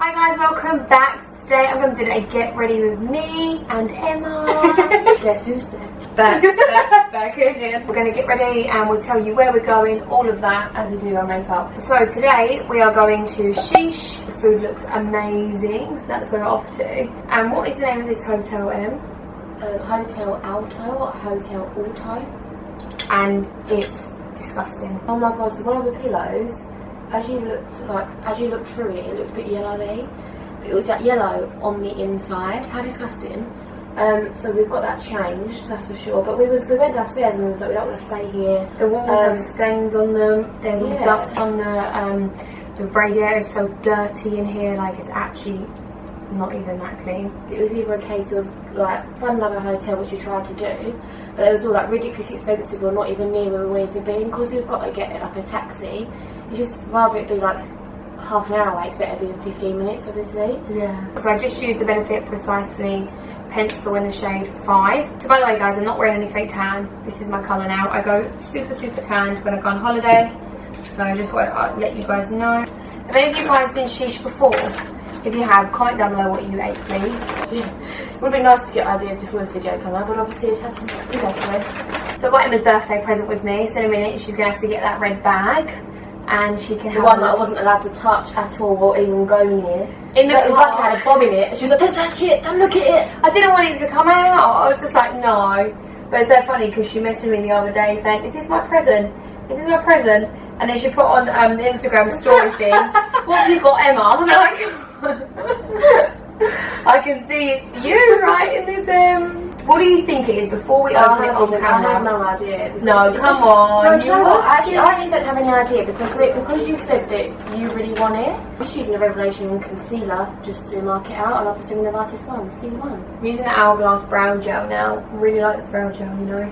Hi guys, welcome back. Today I'm going to do a get ready with me and Emma. Guess who's back? Back again. We're going to get ready and we'll tell you where we're going, all of that as we do our makeup. So today we are going to Sheesh. The food looks amazing, so that's where we're off to. And what is the name of this hotel, Em? Hotel Alto or Hotel Alto. And it's disgusting. Oh my god, so one of the pillows, as you looked through it, it looked a bit yellowy. But it was like yellow on the inside. How disgusting. So we've got that changed, that's for sure. But we went downstairs and we was like, we don't want to stay here. The walls have stains on them. There's all dust on the radiator is so dirty in here, like it's actually not even that clean. It was either a case of like find another hotel, which we tried to do, but it was all like ridiculously expensive or not even near where we wanted to be. And because we've got to get like a taxi, you just rather it be like half an hour away, it's better being 15 minutes obviously. Yeah. So I just used the Benefit Precisely pencil in the shade 5. So by the way guys, I'm not wearing any fake tan. This is my colour now. I go super tanned when I go on holiday. So I just want to let you guys know. Have any of you guys been Sheesh before? If you have, comment down below what you ate, please. Yeah. It would be nice to get ideas before this video comes out, but obviously it has some exactly. So I got Emma's birthday present with me. So in a minute she's going to have to get that red bag. And she can the one that I wasn't allowed to touch at all or even go near. In the car. It was like I had a bomb in it. She was like, don't touch it, don't look at it. I didn't want it to come out. I was just like, no. But it's so funny because she messaged me the other day saying, is this my present? Is this my present? And then she put on the Instagram story thing, what have you got, Emma? I'm like, I can see it's you, right, in this What do you think it is before we open it on camera? I have no idea. No, come on. No, do you know what? I actually don't have any idea because you said that you really want it. I'm just using the Revelation concealer just to mark it out, and obviously the lightest one, C1. I'm using the Hourglass brow gel now. Really like this brow gel, you know.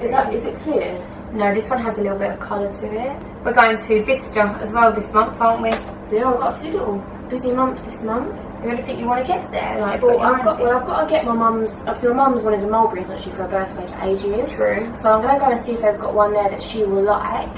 Is it clear? No, this one has a little bit of colour to it. We're going to Vista as well this month, aren't we? Yeah, I've got a few little busy month this month. You don't think you want to get there? Like, I've got to get my mum's. Obviously, my mum's one is in Mulberry, it's actually for her birthday for ages. True. So I'm going to go and see if they've got one there that she will like.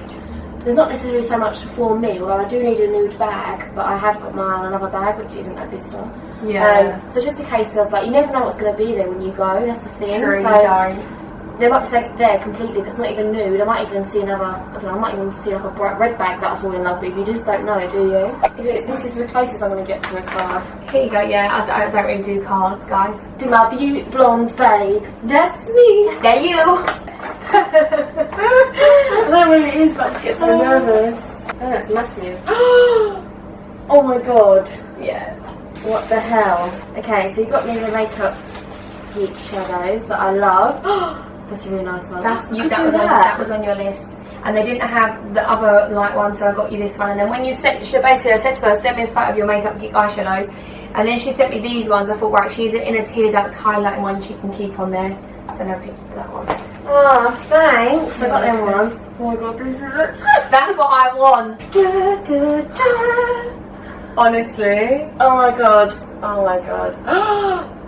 There's not necessarily so much for me, although I do need a nude bag, but I have got my another bag which isn't at Vista. Yeah. So just a case of like you never know what's going to be there when you go. That's the thing. True, so you don't. There might be something there completely that's not even nude. I might even see another, I don't know, I might even see like a bright red bag that I fall in love with. You just don't know, do you? This is the closest I'm going to get to a card. Here you go, yeah, I don't really do cards, guys. To my beaut blonde babe. That's me. There you. I don't know what it is, but I just get so nervous. Oh, that's massive. Oh my god. Yeah. What the hell? Okay, so you got me the Makeup Geek shadows that I love. That's a really nice one. That was on your list. And they didn't have the other light one, so I got you this one. And then when you sent, basically I said to her, send me a photo of your Makeup Geek eyeshadows. And then she sent me these ones. I thought, right, she's in a tear duct highlighting one she can keep on there. So I picked that one. Oh, thanks. I got them ones. Oh my god, this is it. That's what I want. Da, da, da. Honestly. Oh my god. Oh my god.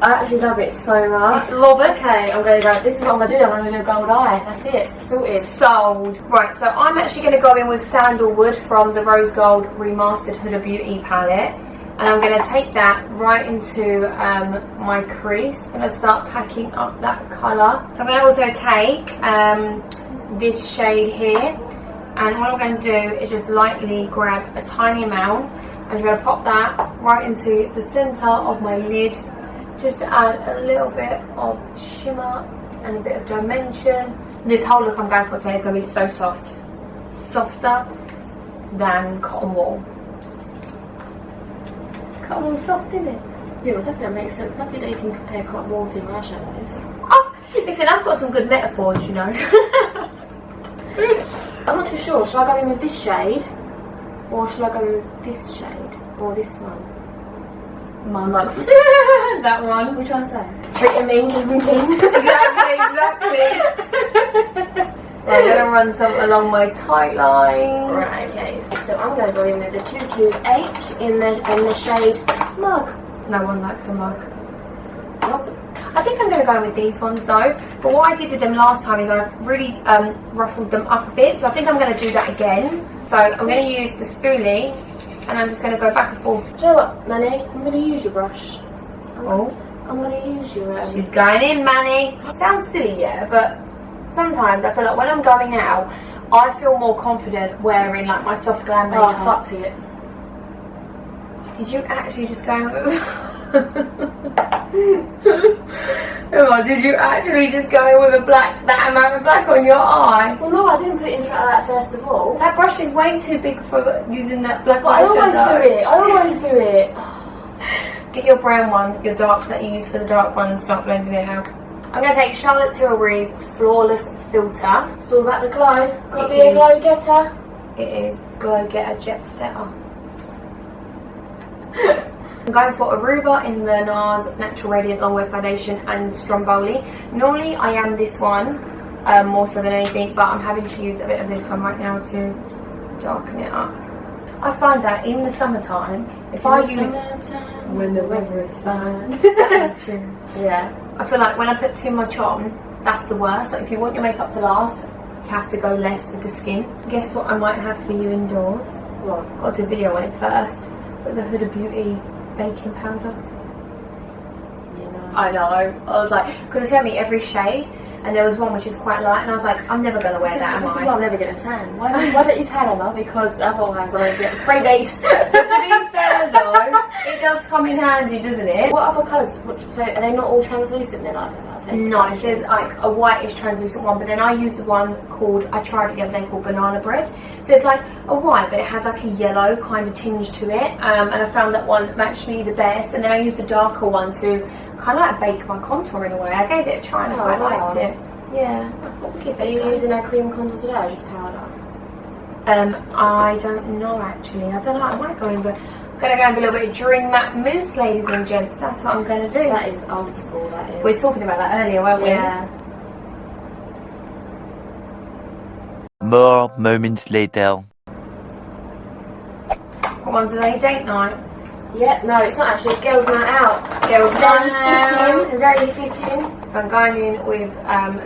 I actually love it so much. Love it. Okay, I'm going to go. This is what I'm going to do. I'm going to do a gold eye. That's it. Sorted. Sold. Right, so I'm actually going to go in with Sandalwood from the Rose Gold Remastered Huda Beauty palette. And I'm going to take that right into my crease. I'm going to start packing up that colour. So I'm going to also take this shade here. And what I'm going to do is just lightly grab a tiny amount. I'm going to pop that right into the centre of my lid. Just to add a little bit of shimmer and a bit of dimension. This whole look I'm going for today is going to be so soft. Softer than cotton wool. Cotton wool's soft, isn't it? Yeah, well, that makes sense. Nothing that you can compare cotton wool to eyeshadows. Listen, I've got some good metaphors, you know. I'm not too sure. Shall I go in with this shade? Or shall I go in with this shade? Or this one? My mug. That one. Which one say? Treating me, keeping king. Exactly. Right, I'm going to run some along my tight line. Right, okay. So I'm going to go in with the 228 in the shade mug. No one likes a mug. Nope. I think I'm going to go with these ones though. But what I did with them last time is I really ruffled them up a bit. So I think I'm going to do that again. So I'm going to use the spoolie and I'm just going to go back and forth. Do you know what, Manny? I'm going to use your brush. Oh. I'm going to use your... She's going in, Manny. Sounds silly, yeah, but sometimes I feel like when I'm going out, I feel more confident wearing like my soft glam makeup. Oh, fucked it. Did you actually just go with... Come on, did you actually just go with that amount of black on your eye? Well, no, I didn't put it in front of that first of all. That brush is way too big for using that black But I always eyeshadow. do it. I always do it. Get your brown one, your dark that you use for the dark one, and start blending it out. I'm going to take Charlotte Tilbury's Flawless Filter. It's all about the glow. Gotta It be a is. glow getter. It is Glow Getter Jet Setter. I'm going for Aruba in the NARS Natural Radiant Longwear Foundation and Stromboli. Normally I am this one more so than anything, but I'm having to use a bit of this one right now to darken it up. I find that in the summertime, if I use... When the weather is fine. That is true. Yeah. I feel like when I put too much on, that's the worst. Like if you want your makeup to last, you have to go less with the skin. Guess what I might have for you indoors? What? Got to do a video on it first. But the Huda Beauty baking powder. You know. I know. I was like, because it showed me every shade, and there was one which is quite light, and I was like, I'm never gonna wear that. This is Am why I? I'm never gonna tan. Why don't you tan, Emma? Because otherwise I won't get freebies. To be fair though, it does come in handy, doesn't it? What other colours? So are they not all translucent then? No, there's like a whitish translucent one, but then I used the one called, I tried it the other day, called Banana Bread. So it's like a white, but it has like a yellow kind of tinge to it, and I found that one matched me the best. And then I used a darker one to kind of like bake my contour in a way. I gave it a try and I quite liked it. Yeah, I thought we'd give it Are a you go. using a cream contour today or just powder? I don't know actually. I don't know. I might go in, but I'm gonna go with a little bit of Dream Matte Mousse, ladies and gents. That's what I'm gonna do. That is old school, that is. We were talking about that earlier, weren't we? Yeah. More moments later. What one's today? Date night. Yeah, no, it's not actually. It's girls' night out. Girls' Very night. fitting. Very fitting. So I'm going in with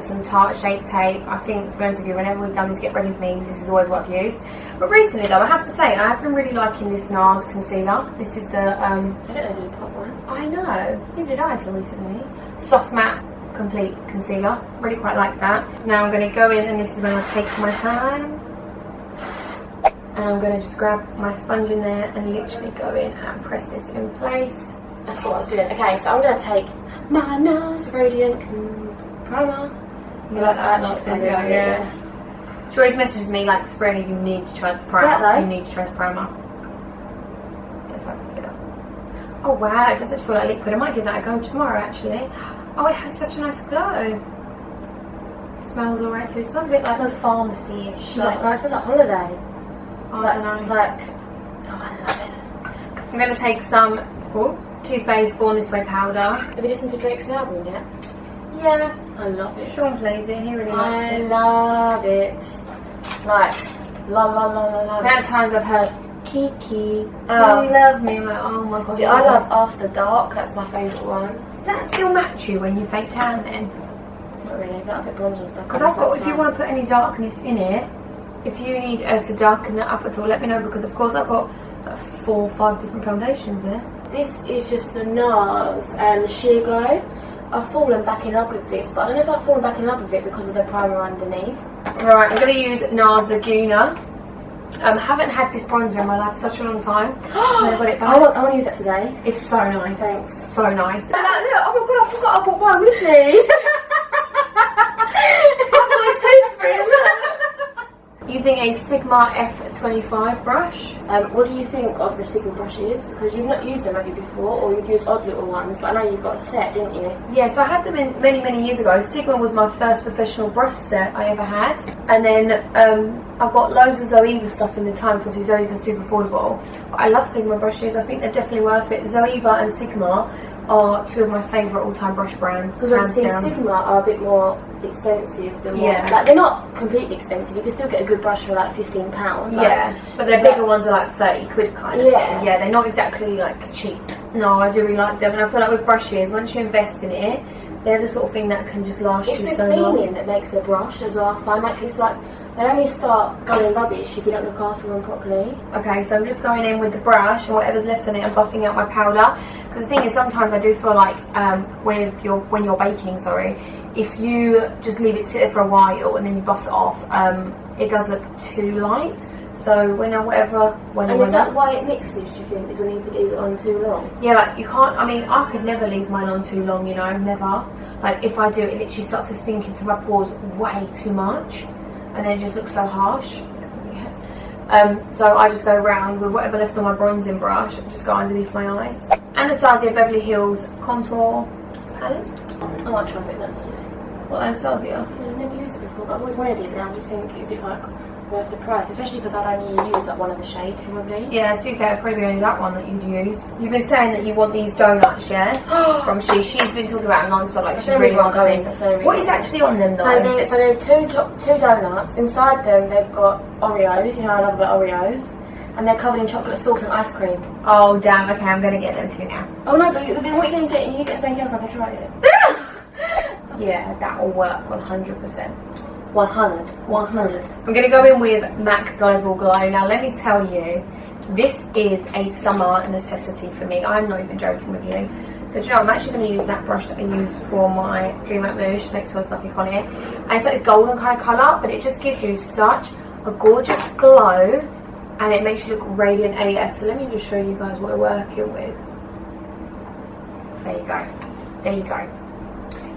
some Tarte Shape Tape. I think, to be honest with you, whenever we've done these Get Ready With Me's, this is always what I've used. But recently though, I have to say, I have been really liking this NARS concealer. This is the, I don't know if you pop one. I know, neither did I until recently. Soft Matte Complete Concealer. Really quite like that. So now I'm going to go in, and this is when I take my time. And I'm going to just grab my sponge in there and literally go in and press this in place. That's what I was doing. Okay, so I'm going to take my NARS Radiant Primer. You like that? Yeah. She always messages me like, Sabrina, you need to try this primer. Yeah, though. You need to try this primer. Yes, I can feel. Oh wow, it doesn't feel like liquid. I might give that a go tomorrow actually. Oh, it has such a nice glow. It smells alright too. It smells a bit like a pharmacy-ish. No, it smells like holiday. I That's don't know. like, oh, I love it. I'm going to take some Too Faced Born This Way powder. Have you listened to Drake's new album yet? Yeah, I love it. Sean plays it. He really likes I it. love it. Like, la la la la la. The amount of times I've heard Kiki, Oh. you love me. I'm like, oh my god. See, I love After Dark. That's my favourite one. Does that still match you when you fake tan then? Not really, but I put bronzer and stuff. Because I've got, if you want to put any darkness in it, if you need to darken that up at all, let me know, because of course I've got like 4 or 5 different foundations there. This is just the NARS Sheer Glow. I've fallen back in love with this, but I don't know if I've fallen back in love with it because of the primer underneath. Right, I'm going to use NARS Laguna. Haven't had this bronzer in my life for such a long time. And I got it back. I want to use that today. It's so nice. Thanks. So nice. Look, oh my god, I forgot I brought one with me. Using a Sigma F25 brush. What do you think of the Sigma brushes? Because you've not used them, have you, before? Or you've used odd little ones, but I know you got a set, didn't you? Yeah, so I had them in many years ago. Sigma was my first professional brush set I ever had. And then I got loads of Zoeva stuff in the time, because obviously Zoeva's super affordable. But I love Sigma brushes. I think they're definitely worth it. Zoeva and Sigma are 2 of my favourite all-time brush brands. Because obviously Sigma are a bit more expensive than what, Yeah. like, they're not completely expensive. You can still get a good brush for like £15. Yeah, but their bigger ones are like 30 quid kind of Yeah. thing. Yeah, they're not exactly like cheap. No, I do really like them, and I feel like with brushes, once you invest in it, they're the sort of thing that can just last It's you the so cleaning long. that makes a brush as well. I find like it's like They only start going rubbish if you don't look after them properly. Okay, so I'm just going in with the brush and whatever's left on it and buffing out my powder. Because the thing is, sometimes I do feel like when you're baking, if you just leave it sit there for a while and then you buff it off, it does look too light. So is that why it mixes, do you think, is when you leave it on too long? Yeah, like you can't, I mean, I could never leave mine on too long, you know, never. Like if I do, it literally starts to sink into my pores way too much. And then it just looks so harsh. Yeah. So I just go around with whatever left on my bronzing brush, just go underneath my eyes. Anastasia Beverly Hills Contour Palette. I might try a bit of that today. What, Anastasia? Yeah, I've never used it before, but I've always wanted it, and I just think, is it like worth the price? Especially because I'd only use like one of the shades probably. Yeah, to be fair, it'd probably be only that one that you'd use. You've been saying that you want these donuts, yeah? From she's been talking about them non-stop, like she's really wanting. What is actually on them though? So they're two donuts. Inside them they've got Oreos, you know I love about Oreos. And they're covered in chocolate sauce and ice cream. Oh damn, okay, I'm gonna get them too now. Oh no, but what are you gonna get? You get something else, I can try it. Yeah, that will work 100%. 100. I'm going to go in with MAC Global Glow. Now let me tell you, this is a summer necessity for me. I'm not even joking with you. So do you know, I'm actually going to use that brush that I used for my Dreamwork Mousse to make sure there's nothing on it. And it's like a golden kind of colour, but it just gives you such a gorgeous glow and it makes you look radiant AF. So let me just show you guys what we're working with. There you go. There you go.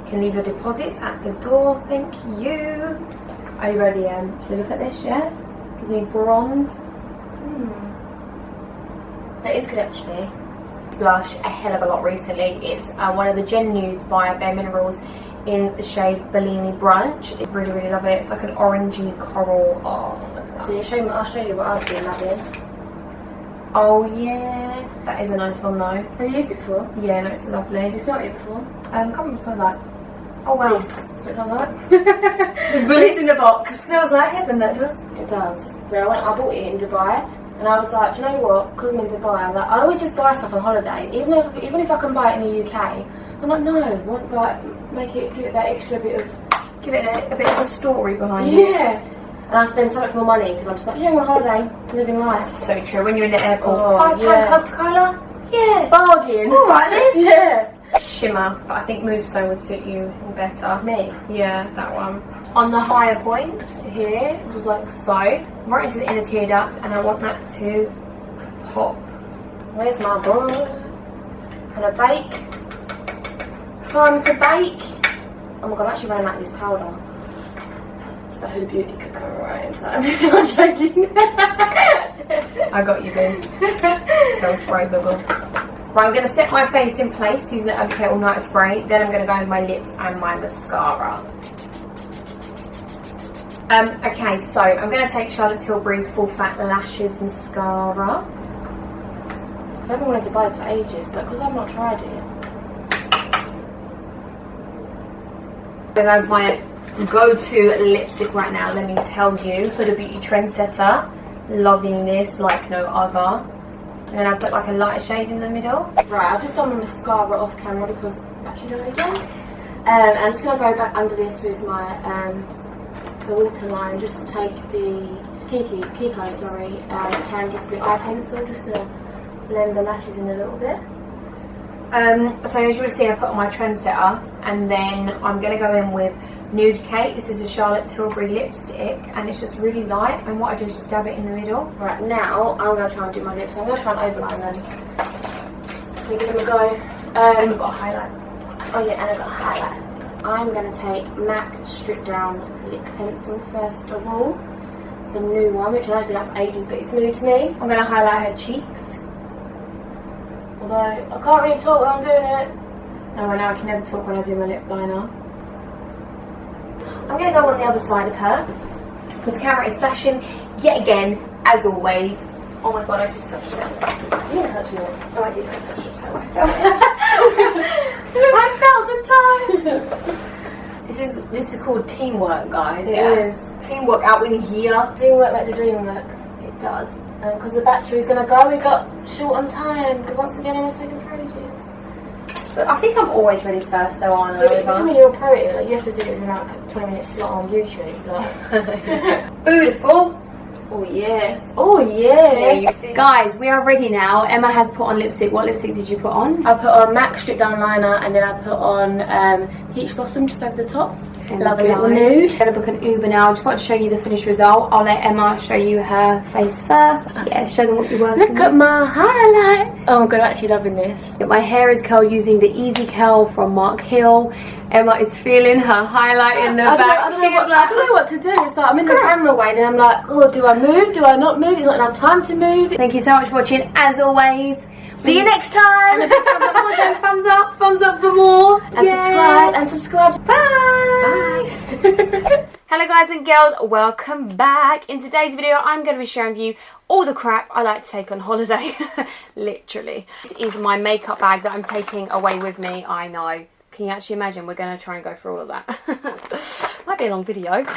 You can leave your deposits at the door, thank you. Are you ready, So look at this, yeah? Gives me bronze. That is good actually. Blush a hell of a lot recently. It's one of the Gen Nudes by Bare Minerals in the shade Bellini Brunch. I really, really love it. It's like an orangey coral. Oh, so I'll show you what I've been having. Oh yeah, that is a nice one though. Have you used it before? Yeah, no, it's lovely. Have you smelled it before? Can't remember what it smells like. Oh wow. That's what it sounds like. The bliss in the box. It smells like heaven, that does. It does. So I bought it in Dubai, and I was like, do you know what? Because I'm in Dubai, like, I always just buy stuff on holiday, even if I can buy it in the UK. I'm like, no, want give it that extra bit of, give it a bit of a story behind it. Yeah. And I spend so much more money because I'm just like, yeah, I'm on holiday, living life. So true. When you're in the airport, £5 Coca-Cola. Yeah. Bargain. All right then. Yeah. Shimmer, but I think Moonstone would suit you better. Me? Yeah, that one. On the higher point here, just like so, right into the inner tear duct, and I want that to pop. Where's my boy? Gonna bake. Time to bake. Oh my god, I'm actually running out of this powder. It's about Huda Beauty could come right inside me. I'm joking. I got you, boo. Don't try, bubble. Right, I'm going to set my face in place using the Urban All Night Spray. Then I'm going to go with my lips and my mascara. Okay, so I'm going to take Charlotte Tilbury's Full Fat Lashes Mascara. Because I've been wanting to buy this for ages, but because I've not tried it. Then I have my go-to lipstick right now, let me tell you. Huda Beauty Trendsetter. Loving this like no other. And then I put like a lighter shade in the middle. Right, I've just done my mascara off camera because I'm actually doing it again. And I'm just going to go back under this with my the waterline. Just take the Kiko, and just the eye pencil just to blend the lashes in a little bit. So as you will see, I put on my Trendsetter, and then I'm going to go in with Nude Cake. This is a Charlotte Tilbury lipstick, and it's just really light, and what I do is just dab it in the middle. Right, now I'm going to try and do my lips. I'm going to try and overline them. So give them a go. And we've got a highlight. Oh yeah, and I've got a highlight. I'm going to take MAC Strip Down Lip Pencil first of all. It's a new one, which I know has been out for ages, but it's new to me. I'm going to highlight her cheeks. Although, I can't really talk when I'm doing it. No, right now I can never talk when I do my lip liner. I'm going to go on the other side of her, because the camera is flashing yet again, as always. Oh my god, I just touched it. You didn't touch it. Oh, I did touch it, so I felt I felt the time. This is called teamwork, guys. It is. Teamwork outwinning here. Teamwork makes a dream work. It does. Because the battery's going to go, we got short on time. Because once again, I was taking for ages. But I think I'm always ready first though, aren't I? What do you mean you're a pro at it? Like, you have to do it in like a 20-minute slot on YouTube. Like. Beautiful. Oh yes. Oh yes. Guys, we are ready now. Emma has put on lipstick. What lipstick did you put on? I put on MAC Strip Down Liner, and then I put on Peach Blossom just over the top. Love a little nude. I'm going to book an Uber now. I just want to show you the finished result. I'll let Emma show you her face first. Yeah, show them what you're working Look at my highlight. Oh my god, I'm actually loving this. My hair is curled using the Easy Curl from Mark Hill. Emma is feeling her highlight in the back. I don't know what to do. It's like I'm in the camera way, and I'm like, oh, do I move? Do I not move? There's not enough time to move. Thank you so much for watching, as always. See you next time. And a big thumbs up for more. And subscribe. Bye. Bye. Hello guys and girls, welcome back. In today's video I'm going to be sharing with you all the crap I like to take on holiday. Literally. This is my makeup bag that I'm taking away with me. I know. Can you actually imagine? We're going to try and go through all of that. Might be a long video.